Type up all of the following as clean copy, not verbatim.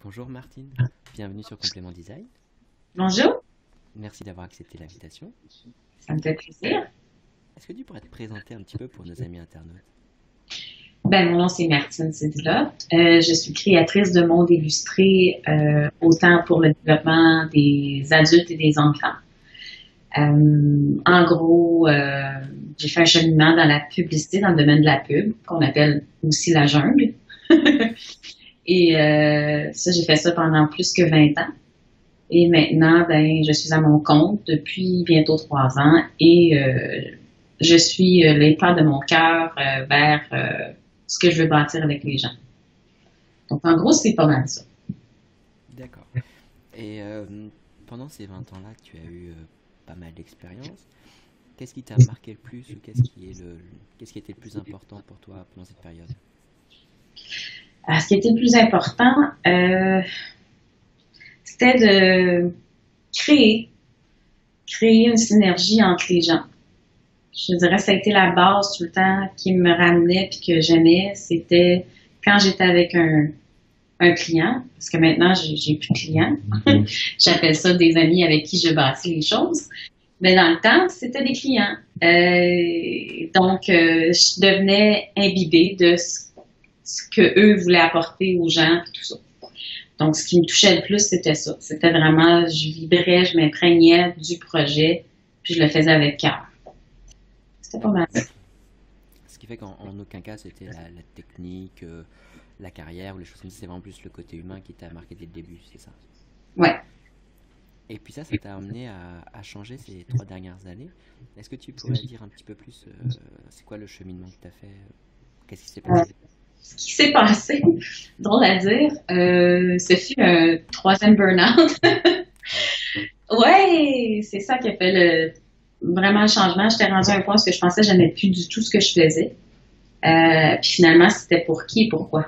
Bonjour Martine, bienvenue sur Complément Design. Bonjour, Merci d'avoir accepté l'invitation. ça me fait plaisir. Est-ce que tu pourrais te présenter un petit peu pour nos amis internautes? Mon nom c'est Martine Sidila. Je suis créatrice de mondes illustrés autant pour le développement des adultes et des enfants. En gros, j'ai fait un cheminement dans la publicité, dans le domaine de la pub, qu'on appelle aussi la jungle. Et ça, j'ai fait ça pendant plus que 20 ans. Et maintenant, je suis à mon compte depuis bientôt 3 ans et je suis l'état de mon cœur vers ce que je veux bâtir avec les gens. Donc, en gros, c'est pas mal ça. D'accord. Et pendant ces 20 ans-là que tu as eu pas mal d'expérience, qu'est-ce qui t'a marqué le plus ou qu'est-ce qui était le plus important pour toi pendant cette période? Alors, ce qui était le plus important, c'était de créer, créer une synergie entre les gens. Je dirais que ça a été la base tout le temps qui me ramenait puis que j'aimais. C'était quand j'étais avec un client, parce que maintenant, j'ai plus de clients. J'appelle ça des amis avec qui je bâtis les choses. Mais dans le temps, c'était des clients. Je devenais imbibée de ce que eux voulaient apporter aux gens et tout ça. Donc, ce qui me touchait le plus, c'était ça. C'était vraiment, je vibrais, je m'imprégnais du projet, puis je le faisais avec cœur. C'était pas mal. Ce qui fait qu'en aucun cas c'était la technique, la carrière ou les choses comme ça, c'est vraiment plus le côté humain qui t'a marqué dès le début, c'est ça? Ouais. Et puis ça t'a amené à changer ces 3 dernières années. Est-ce que tu pourrais dire un petit peu plus, c'est quoi le cheminement que tu as fait? Qu'est-ce qui s'est Euh, passé? Ce qui s'est passé, drôle à dire, ce fut un troisième burn-out. Ah ouais? Ouais, c'est ça qui a fait vraiment le changement. J'étais rendue à un point où je pensais que j'aimais plus du tout ce que je faisais. Puis finalement, c'était pour qui et pourquoi.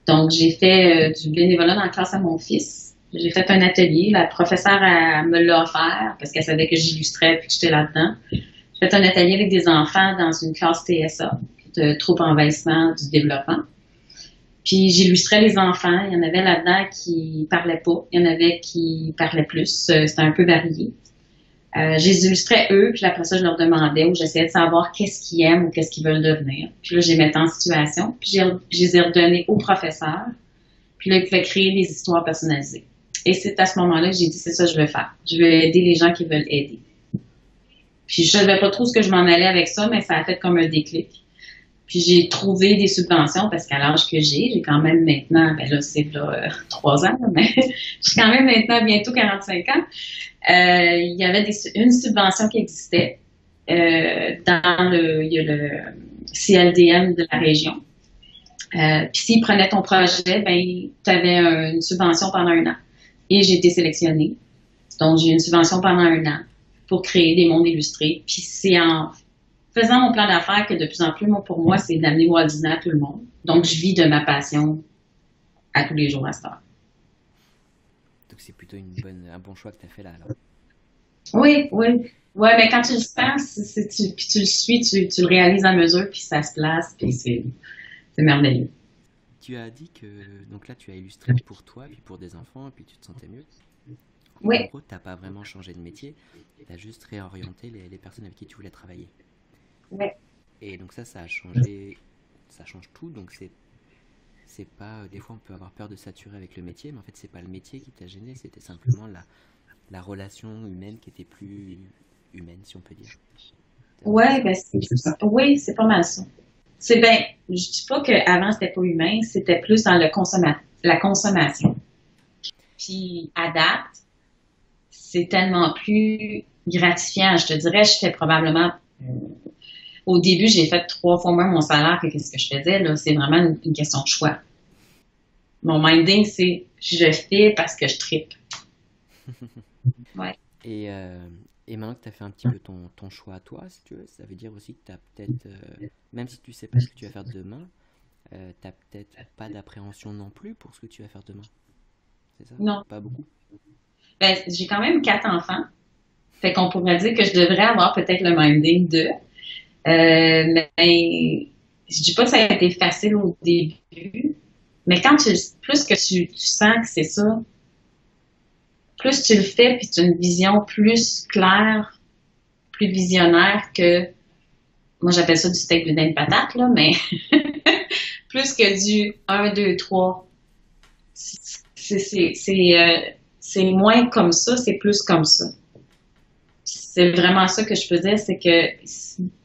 Donc, j'ai fait du bénévolat dans la classe à mon fils. J'ai fait un atelier. La professeure elle me l'a offert parce qu'elle savait que j'illustrais puis que j'étais là-dedans. J'ai fait un atelier avec des enfants dans une classe TSA, de troubles envahissement du développement. Puis j'illustrais les enfants. Il y en avait là-dedans qui parlaient pas. Il y en avait qui parlaient plus. C'était un peu varié. Je les illustrais eux, puis après ça, je leur demandais ou j'essayais de savoir qu'est-ce qu'ils aiment ou qu'est-ce qu'ils veulent devenir. Puis là, je les mettais en situation, puis je les ai redonnés au professeur. Puis là, il pouvait créer des histoires personnalisées. Et c'est à ce moment-là que j'ai dit, c'est ça que je veux faire. Je veux aider les gens qui veulent aider. Puis je savais pas trop ce que je m'en allais avec ça, mais ça a fait comme un déclic. Puis j'ai trouvé des subventions parce qu'à l'âge que j'ai quand même maintenant, là, c'est là, 3 ans, mais j'ai quand même maintenant bientôt 45 ans. Il y avait une subvention qui existait il y a le CLDM de la région. Puis s'ils prenaient ton projet, tu avais une subvention pendant un an. Et j'ai été sélectionnée. Donc, j'ai eu une subvention pendant un an pour créer des mondes illustrés. Puis c'est en faisant mon plan d'affaires que de plus en plus, pour moi, c'est d'amener Walt Disney à tout le monde. Donc, je vis de ma passion à tous les jours à cette heure. Donc c'est plutôt un bon choix que tu as fait là alors. Oui, oui. Ouais, mais quand tu le sens, puis tu le suis, tu le réalises à mesure, puis ça se place, puis c'est merveilleux. Tu as dit que donc là tu as illustré pour toi, puis pour des enfants, et puis tu te sentais mieux. En Oui, gros, t'as pas vraiment changé de métier, tu as juste réorienté les personnes avec qui tu voulais travailler. oui. Et donc ça a changé, ça change tout. Donc c'est pas, des fois on peut avoir peur de saturer avec le métier, mais en fait c'est pas le métier qui t'a gêné, c'était simplement la relation humaine qui était plus humaine, si on peut dire. C'est un peu Ouais, ça. oui, c'est pas mal ça. C'est bien, je dis pas qu'avant c'était pas humain, c'était plus dans la consommation. Puis à date, c'est tellement plus gratifiant. Je te dirais, je fais probablement au début, j'ai fait 3 fois moins mon salaire que ce que je faisais. Là, c'est vraiment une question de choix. Mon minding, c'est je fais parce que je tripe. Ouais. Et, euh, et maintenant que tu as fait un petit peu ton choix à toi, si tu veux, ça veut dire aussi que tu as peut-être, même si tu sais pas ce que tu vas faire demain, t'as peut-être pas d'appréhension non plus pour ce que tu vas faire demain. C'est ça? Non. Pas beaucoup? J'ai quand même 4 enfants. Fait qu'on pourrait dire que je devrais avoir peut-être le minding de. Mais je dis pas que ça a été facile au début. Mais plus que tu sens que c'est ça, plus tu le fais, puis tu as une vision plus claire, plus visionnaire que, moi j'appelle ça du steak de patate, là, mais plus que du un 2 3. C'est moins comme ça, c'est plus comme ça. C'est vraiment ça que je peux dire, c'est que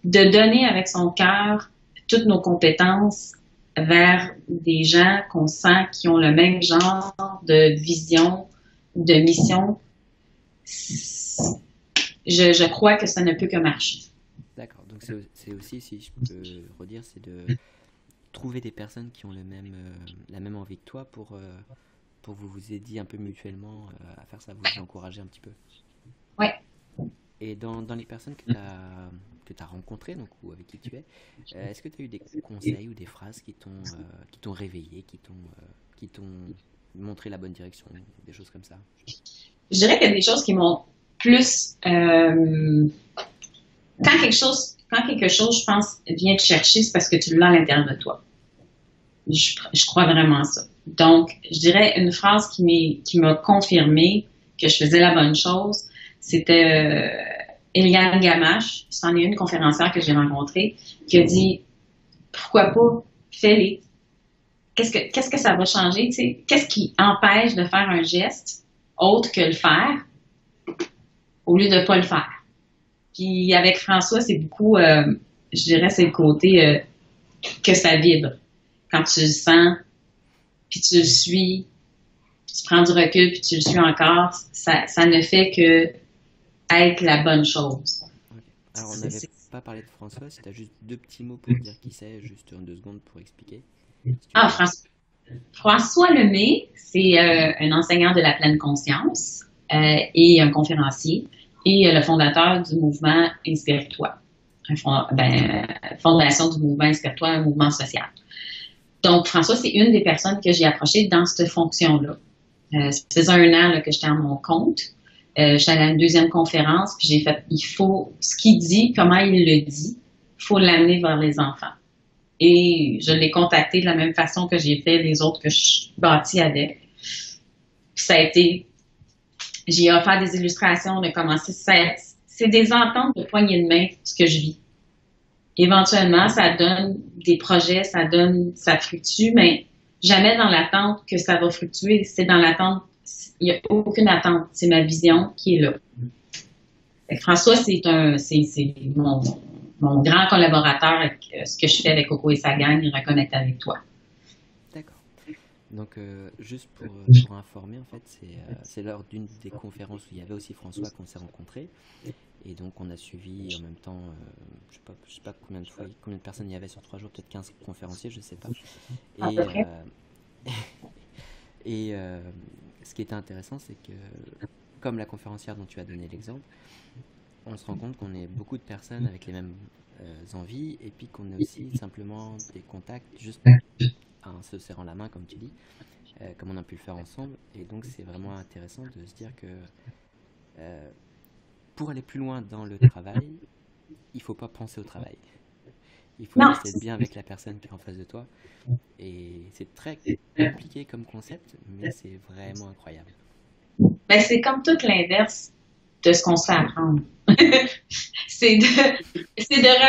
de donner avec son cœur toutes nos compétences vers des gens qu'on sent qui ont le même genre de vision, de mission, je crois que ça ne peut que marcher. D'accord, donc c'est aussi, si je peux redire, c'est de trouver des personnes qui ont la même envie que toi pour vous aider un peu mutuellement à faire ça, vous encourager un petit peu. Ouais. Et dans les personnes que tu as rencontrées, donc, ou avec qui tu es, est-ce que tu as eu des conseils ou des phrases qui t'ont réveillé, qui t'ont montré la bonne direction, des choses comme ça? Je dirais qu'il y a des choses qui m'ont plus... quand quelque chose, je pense, vient te chercher, c'est parce que tu l'as à l'intérieur de toi. Je crois vraiment à ça. Donc, je dirais une phrase qui m'a confirmé que je faisais la bonne chose, c'était Eliane Gamache, c'en est une conférencière que j'ai rencontrée, qui a dit pourquoi pas, fais-les. Qu'est-ce que ça va changer? Tu sais? Qu'est-ce qui empêche de faire un geste autre que le faire au lieu de ne pas le faire? Puis avec François, c'est beaucoup, je dirais, c'est le côté que ça vibre. Quand tu le sens, puis tu le suis, tu prends du recul, puis tu le suis encore, ça ne fait que être la bonne chose. Okay. Alors, on n'avait pas parlé de François, si tu as juste deux petits mots pour dire qui c'est, juste en 2 secondes pour expliquer. Si François Lemay, c'est un enseignant de la pleine conscience et un conférencier et le fondateur du mouvement Inspire-toi, fondation du mouvement Inspire-toi, un mouvement social. Donc, François, c'est une des personnes que j'ai approchées dans cette fonction-là. Ça faisait 1 an là, que j'étais à mon compte. J'étais à une 2e conférence, puis j'ai fait, ce qu'il dit, comment il le dit, il faut l'amener vers les enfants. Et je l'ai contacté de la même façon que j'ai fait les autres que je bâtis avec. Puis ça a été, j'ai offert des illustrations, on a commencé, c'est des ententes de poignée de main, ce que je vis. Éventuellement, ça donne des projets, ça fluctue, mais jamais dans l'attente que ça va fluctuer. C'est dans l'attente, il n'y a aucune attente. C'est ma vision qui est là. François, c'est mon grand collaborateur avec ce que je fais avec Coco et sa gang, il reconnecte avec toi. D'accord. Donc, juste pour informer, en fait, c'est lors d'une des conférences où il y avait aussi François qu'on s'est rencontrés. Et donc, on a suivi en même temps, je sais pas combien de personnes il y avait sur 3 jours, peut-être 15 conférenciers, je sais pas. Et ce qui était intéressant, c'est que, comme la conférencière dont tu as donné l'exemple, on se rend compte qu'on est beaucoup de personnes avec les mêmes envies, et puis qu'on a aussi simplement des contacts juste en se serrant la main, comme tu dis, comme on a pu le faire ensemble. Et donc, c'est vraiment intéressant de se dire que pour aller plus loin dans le travail, il faut pas penser au travail. Il faut rester bien avec la personne qui est en face de toi. Et c'est très compliqué comme concept, mais c'est vraiment incroyable. Ben, c'est comme tout l'inverse de ce qu'on se fait apprendre. c'est de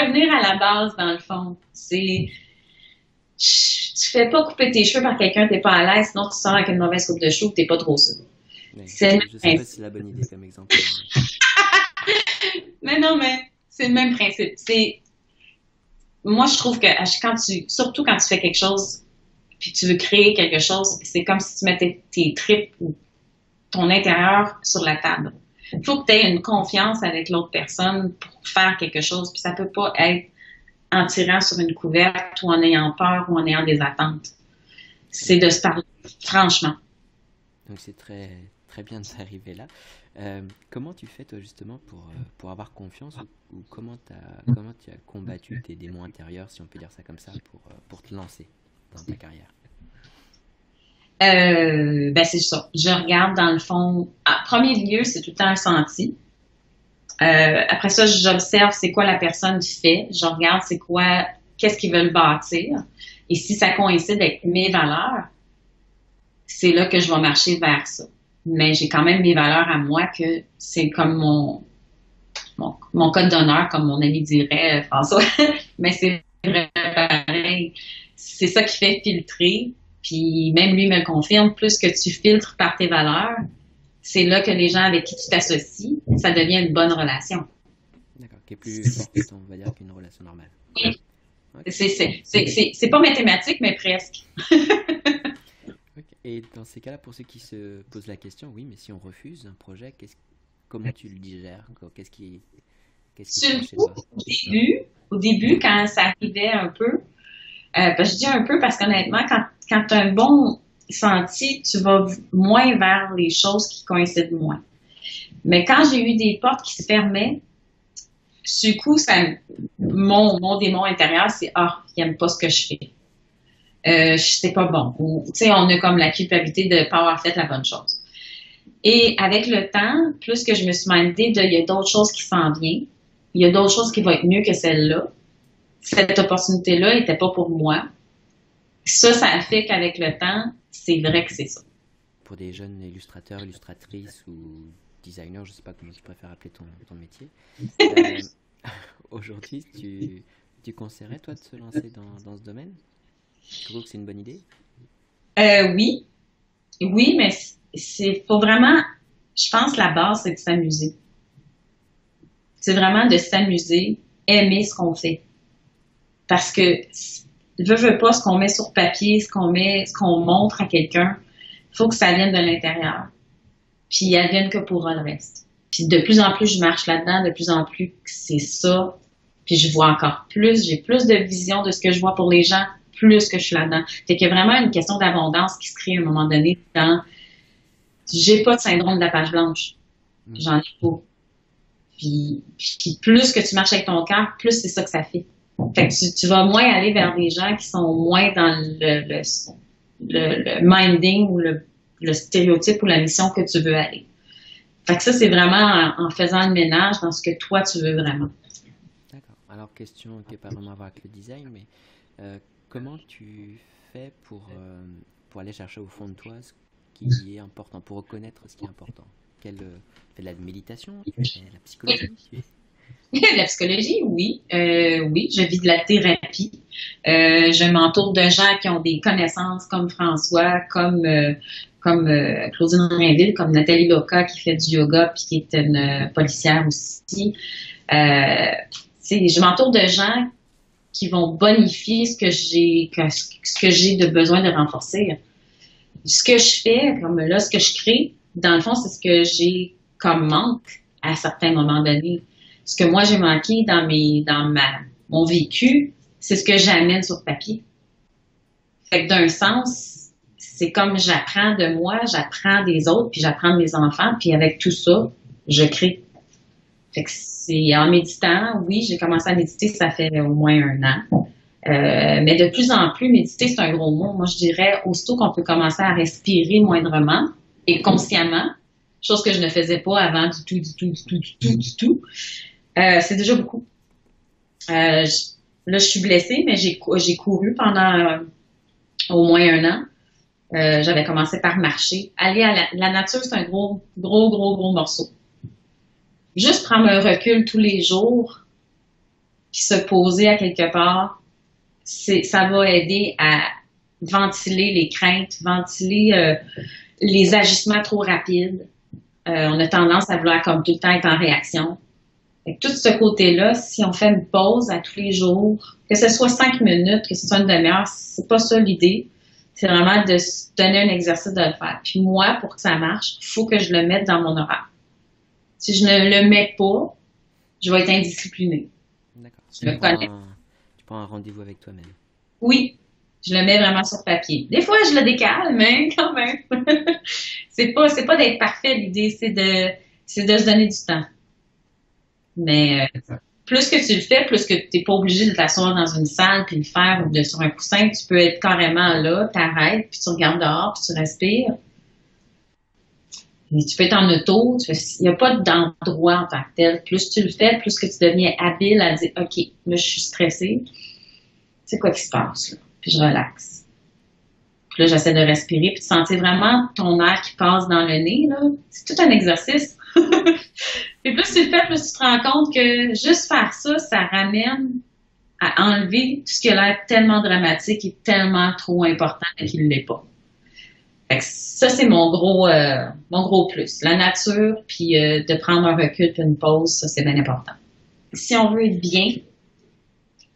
revenir à la base, dans le fond. Tu fais pas couper tes cheveux par quelqu'un, t'es pas à l'aise, sinon tu sors avec une mauvaise coupe de cheveux, t'es pas trop sûr. Je sais pas si c'est la bonne idée comme exemple. Mais non, mais c'est le même principe. Moi, je trouve que surtout quand tu fais quelque chose, puis tu veux créer quelque chose, c'est comme si tu mettais tes tripes ou ton intérieur sur la table. Il faut que tu aies une confiance avec l'autre personne pour faire quelque chose, puis ça peut pas être en tirant sur une couverte ou en ayant peur ou en ayant des attentes. C'est de se parler franchement. Donc c'est très, très bien de s'arriver là. Comment tu fais toi justement pour avoir confiance ou comment tu as combattu tes démons intérieurs, si on peut dire ça comme ça, pour te lancer dans ta carrière? Ben c'est ça. Je regarde dans le fond. En premier lieu, c'est tout le temps un senti. Après ça, j'observe c'est quoi la personne fait. Je regarde qu'est-ce qu'ils veulent bâtir. Et si ça coïncide avec mes valeurs, c'est là que je vais marcher vers ça. Mais j'ai quand même mes valeurs à moi que c'est comme mon code d'honneur, comme mon ami dirait, François. Mais c'est vrai, pareil. C'est ça qui fait filtrer. Puis même lui me le confirme, plus que tu filtres par tes valeurs, c'est là que les gens avec qui tu t'associes, ça devient une bonne relation. D'accord, qui est plus forte, on va dire, qu'une relation normale. Oui. Ok. C'est pas mathématique, mais presque. Ok. Et dans ces cas-là, pour ceux qui se posent la question, oui, mais si on refuse un projet, comment tu le digères? Qu'est-ce qui se Sur le passe chez coup, toi? au début, quand ça arrivait un peu, je dis un peu parce qu'honnêtement, quand tu as un bon senti, tu vas moins vers les choses qui coïncident moins. Mais quand j'ai eu des portes qui se fermaient, du coup, mon démon intérieur, c'est ah, il aime pas ce que je fais. C'est pas bon. Tu sais, on a comme la culpabilité de ne pas avoir fait la bonne chose. Et avec le temps, plus que je me suis mindée il y a d'autres choses qui s'en viennent, il y a d'autres choses qui vont être mieux que celle-là. Cette opportunité-là n'était pas pour moi. Ça a fait qu'avec le temps, c'est vrai que c'est ça. Pour des jeunes illustrateurs, illustratrices ou designers, je sais pas comment tu préfères appeler ton métier, euh, aujourd'hui, tu conseillerais, toi, de se lancer dans ce domaine? Tu trouves que c'est une bonne idée? Oui, oui, mais faut vraiment, je pense, la base, c'est de s'amuser. C'est vraiment de s'amuser, aimer ce qu'on fait. Parce que, veux pas, ce qu'on met sur papier, ce qu'on montre à quelqu'un, il faut que ça vienne de l'intérieur. Puis, il advienne que pourra le reste. Puis, de plus en plus, je marche là-dedans, de plus en plus, c'est ça. Puis, je vois encore plus, j'ai plus de vision de ce que je vois pour les gens, plus que je suis là-dedans. Fait qu'il y a vraiment une question d'abondance qui se crée à un moment donné dans, j'ai pas de syndrome de la page blanche. Hmm. J'en ai pas. Puis plus que tu marches avec ton cœur, plus c'est ça que ça fait. Fait que tu vas moins aller vers des gens qui sont moins dans le minding ou le stéréotype ou la mission que tu veux aller. Fait que ça, c'est vraiment en faisant le ménage dans ce que toi, tu veux vraiment. D'accord. Alors, question qui n'est pas vraiment à voir avec le design, mais euh, comment tu fais pour aller chercher au fond de toi ce qui est important, pour reconnaître ce qui est important? Tu fais de la méditation? Tu fais de la psychologie? La psychologie, oui. Oui, je vis de la thérapie. Je m'entoure de gens qui ont des connaissances comme François, comme Claudine Rainville, comme Nathalie Loca qui fait du yoga puis qui est une policière aussi. Je m'entoure de gens qui vont bonifier ce que j'ai de besoin de renforcer. Ce que je fais, comme là, ce que je crée, dans le fond, c'est ce que j'ai comme manque à certains moments donnés. Ce que moi j'ai manqué mon vécu, c'est ce que j'amène sur papier. Fait que d'un sens, c'est comme j'apprends de moi, j'apprends des autres, puis j'apprends de mes enfants, puis avec tout ça, je crée. Fait que c'est en méditant, oui, j'ai commencé à méditer, ça fait au moins un an. Mais de plus en plus, méditer, c'est un gros mot. Moi, je dirais, aussitôt qu'on peut commencer à respirer moindrement et consciemment, chose que je ne faisais pas avant du tout, du tout, du tout, du tout, du tout, c'est déjà beaucoup. Là, je suis blessée, mais j'ai couru pendant au moins un an. J'avais commencé par marcher. Aller à la nature, c'est un gros, gros, gros, gros morceau. Juste prendre un recul tous les jours, puis se poser à quelque part, ça va aider à ventiler les craintes, ventiler les agissements trop rapides. On a tendance à vouloir comme tout le temps être en réaction. Fait que tout ce côté-là, si on fait une pause à tous les jours, que ce soit 5 minutes, que ce soit une demi-heure, c'est pas ça l'idée. C'est vraiment de se donner un exercice de le faire. Puis moi, pour que ça marche, il faut que je le mette dans mon horaire. Si je ne le mets pas, je vais être indisciplinée. D'accord. Je le connais. Tu prends un rendez-vous avec toi-même. Oui, je le mets vraiment sur papier. Des fois, je le décale, mais quand même. C'est pas d'être parfait, l'idée, c'est de se donner du temps. Mais plus que tu le fais, plus que tu n'es pas obligé de t'asseoir dans une salle puis le faire ou sur un coussin, tu peux être carrément là, t'arrêtes, puis tu regardes dehors, puis tu respires. Mais tu peux être en auto, il n'y a pas d'endroit en tant que tel. Plus tu le fais, plus que tu deviens habile à dire, OK, là, je suis stressée. C'est quoi qui se passe, là? Puis je relaxe. Puis là, j'essaie de respirer, puis de sentir vraiment ton air qui passe dans le nez, là. C'est tout un exercice. Puis plus tu le fais, plus tu te rends compte que juste faire ça, ça ramène à enlever tout ce qui a l'air tellement dramatique et tellement trop important et qu'il ne l'est pas. Fait que ça, c'est mon gros plus. La nature, puis de prendre un recul puis une pause, ça, c'est bien important. Si on veut être bien,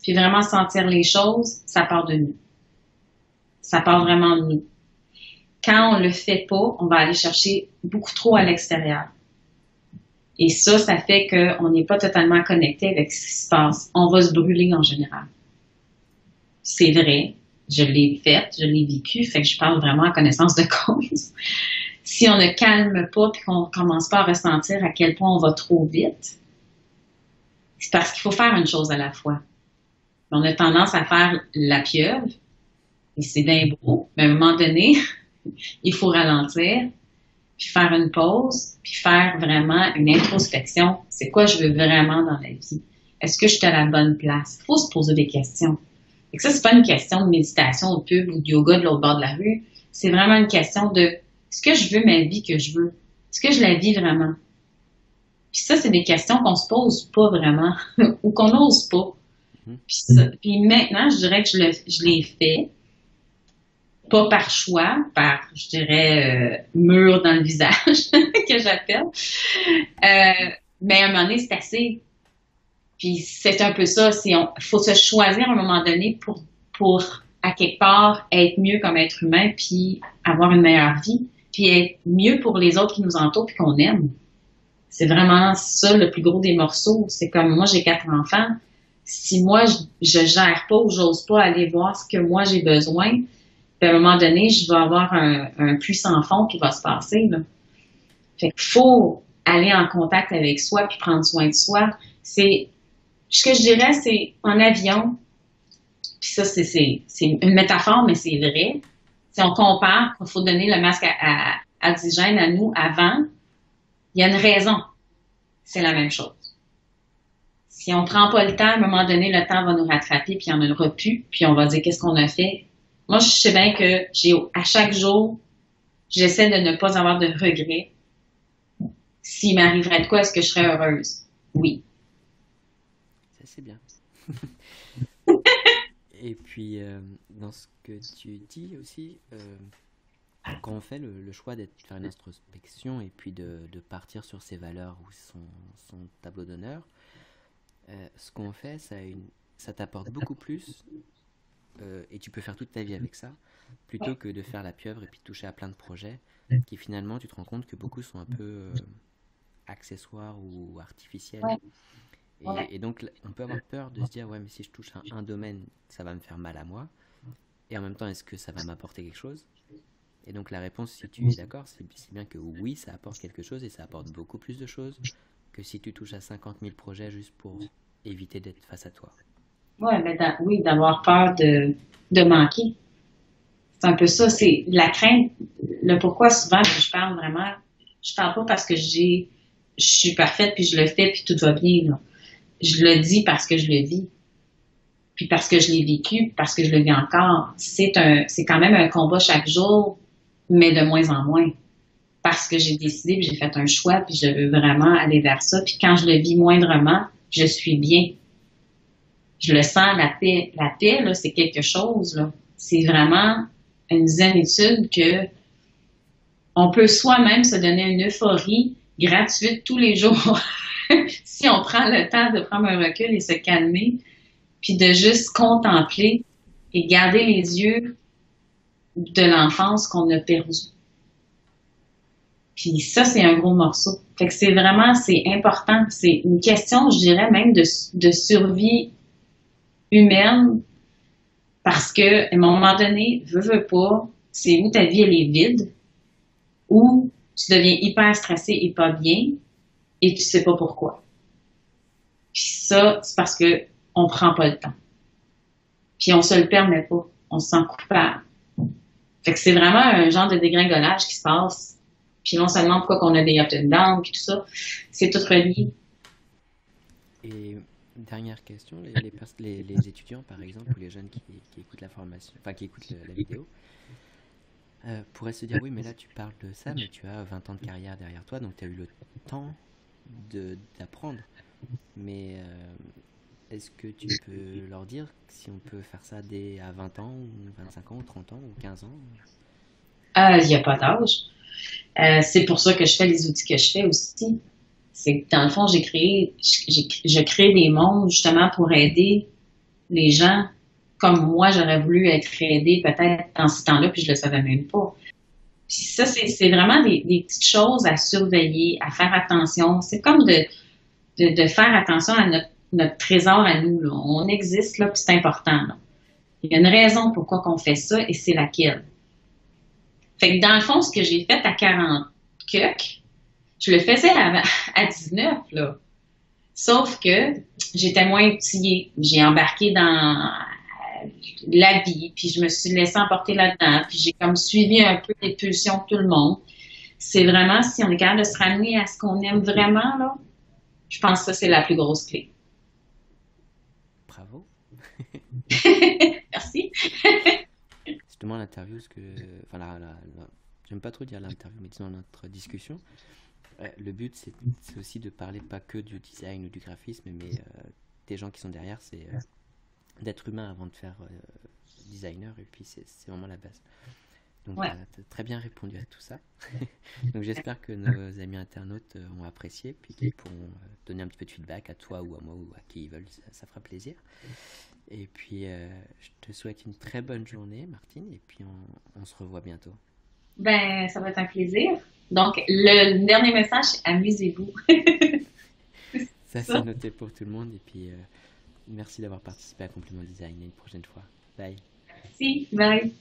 puis vraiment sentir les choses, ça part de nous. Ça part vraiment de nous. Quand on le fait pas, on va aller chercher beaucoup trop à l'extérieur. Et ça fait qu'on n'est pas totalement connecté avec ce qui se passe. On va se brûler en général. C'est vrai. Je l'ai fait, je l'ai vécu, fait que je parle vraiment en connaissance de cause. Si on ne calme pas puis qu'on commence pas à ressentir à quel point on va trop vite, c'est parce qu'il faut faire une chose à la fois. On a tendance à faire la pieuvre, et c'est bien beau, mais à un moment donné, il faut ralentir, puis faire une pause, puis faire vraiment une introspection. C'est quoi je veux vraiment dans la vie? Est-ce que je suis à la bonne place? Il faut se poser des questions. Et que ça, c'est pas une question de méditation, de pub ou de yoga de l'autre bord de la rue. C'est vraiment une question de est-ce que je veux ma vie que je veux? Est-ce que je la vis vraiment? Puis ça, c'est des questions qu'on se pose pas vraiment ou qu'on n'ose pas. Puis maintenant, je dirais que je l'ai fait, pas par choix, par, je dirais, mur dans le visage, que j'appelle. Mais à un moment donné, c'est assez. Puis c'est un peu ça, faut se choisir à un moment donné pour à quelque part être mieux comme être humain, puis avoir une meilleure vie, puis être mieux pour les autres qui nous entourent puis qu'on aime. C'est vraiment ça le plus gros des morceaux. C'est comme moi, j'ai 4 enfants. Si moi, je gère pas ou j'ose pas aller voir ce que moi j'ai besoin, puis à un moment donné, je vais avoir un puits sans fond qui va se passer, là. Fait qu'il faut aller en contact avec soi puis prendre soin de soi. Ce que je dirais, c'est en avion, puis ça, c'est une métaphore, mais c'est vrai. Si on compare qu'il faut donner le masque à oxygène à nous avant, il y a une raison. C'est la même chose. Si on prend pas le temps, à un moment donné, le temps va nous rattraper, puis il n'y en aura plus, puis on va dire qu'est-ce qu'on a fait. Moi, je sais bien que à chaque jour, j'essaie de ne pas avoir de regrets. S'il m'arriverait de quoi, est-ce que je serais heureuse? Oui. Ça, c'est bien. Et puis, dans ce que tu dis aussi, quand on fait le choix de faire une introspection et puis de partir sur ses valeurs ou son tableau d'honneur, ce qu'on fait, ça t'apporte beaucoup plus, et tu peux faire toute ta vie avec ça, plutôt que de faire la pieuvre et puis de toucher à plein de projets qui finalement, tu te rends compte que beaucoup sont un peu accessoires ou artificiels. Ouais. Et donc, on peut avoir peur de se dire, ouais, mais si je touche à un domaine, ça va me faire mal à moi. Et en même temps, est-ce que ça va m'apporter quelque chose? Et donc, la réponse, si tu es d'accord, c'est bien que oui, ça apporte quelque chose et ça apporte beaucoup plus de choses que si tu touches à 50 000 projets juste pour éviter d'être face à toi. Ouais, mais oui, d'avoir peur de manquer. C'est un peu ça, c'est la crainte, le pourquoi souvent que je parle vraiment, je parle pas parce que je suis parfaite puis je le fais puis tout va bien, là. Je le dis parce que je le vis. Puis parce que je l'ai vécu, parce que je le vis encore. C'est quand même un combat chaque jour, mais de moins en moins. Parce que j'ai décidé, puis j'ai fait un choix, puis je veux vraiment aller vers ça. Puis quand je le vis moindrement, je suis bien. Je le sens, la paix. La paix, là, c'est quelque chose, là. C'est vraiment une zénitude que on peut soi-même se donner une euphorie gratuite tous les jours. Si on prend le temps de prendre un recul et se calmer, puis de juste contempler et garder les yeux de l'enfance qu'on a perdu. Puis ça, c'est un gros morceau. Fait que c'est important. C'est une question, je dirais, même de survie humaine, parce que, à un moment donné, veux pas, c'est où ta vie, elle est vide, ou tu deviens hyper stressé et pas bien, et tu sais pas pourquoi. Puis ça, c'est parce que on prend pas le temps. Puis on se le permet pas. On se sent coupable. Fait que c'est vraiment un genre de dégringolage qui se passe. Puis non seulement pourquoi qu'on a des up and down, puis tout ça, c'est tout relié. Et dernière question, les étudiants par exemple, ou les jeunes qui écoutent la formation, enfin qui écoutent la vidéo, pourrait se dire, oui, mais là tu parles de ça, mais tu as 20 ans de carrière derrière toi, donc tu as eu le temps d'apprendre. Mais est-ce que tu peux leur dire si on peut faire ça dès à 20 ans, ou 25 ans, ou 30 ans, ou 15 ans? Il n'y a pas d'âge. C'est pour ça que je fais les outils que je fais aussi. C'est que dans le fond, je crée des mondes justement pour aider les gens comme moi, j'aurais voulu être aidée peut-être dans ce temps-là, puis je le savais même pas. Puis ça, c'est vraiment des petites choses à surveiller, à faire attention. C'est comme de faire attention à notre trésor à nous, là. On existe, là, puis c'est important, là. Il y a une raison pourquoi qu'on fait ça, et c'est laquelle. Fait que dans le fond, ce que j'ai fait à 40 cucs, je le faisais à 19, là. Sauf que j'étais moins outillée. J'ai embarqué dans la vie, puis je me suis laissée emporter là-dedans, puis j'ai comme suivi un peu les pulsions de tout le monde. C'est vraiment, si on est capable de se ramener à ce qu'on aime vraiment, là, je pense que ça, c'est la plus grosse clé. Bravo. Merci. Justement, l'interview, enfin, j'aime pas trop dire l'interview, mais disons notre discussion. Le but, c'est aussi de parler pas que du design ou du graphisme, mais des gens qui sont derrière, c'est d'être humain avant de faire designer, et puis c'est vraiment la base. Donc, Ouais. tu as très bien répondu à tout ça. Donc, j'espère que nos amis internautes ont apprécié, puis qu'ils pourront donner un petit peu de feedback à toi ou à moi ou à qui ils veulent, ça fera plaisir. Et puis, je te souhaite une très bonne journée, Martine, et puis on se revoit bientôt. Ben, ça va être un plaisir. Donc, le dernier message, c'est amusez-vous. Ça, c'est Ça. noté pour tout le monde, et puis merci d'avoir participé à Compliment Design. Et une prochaine fois. Bye. Merci. Bye.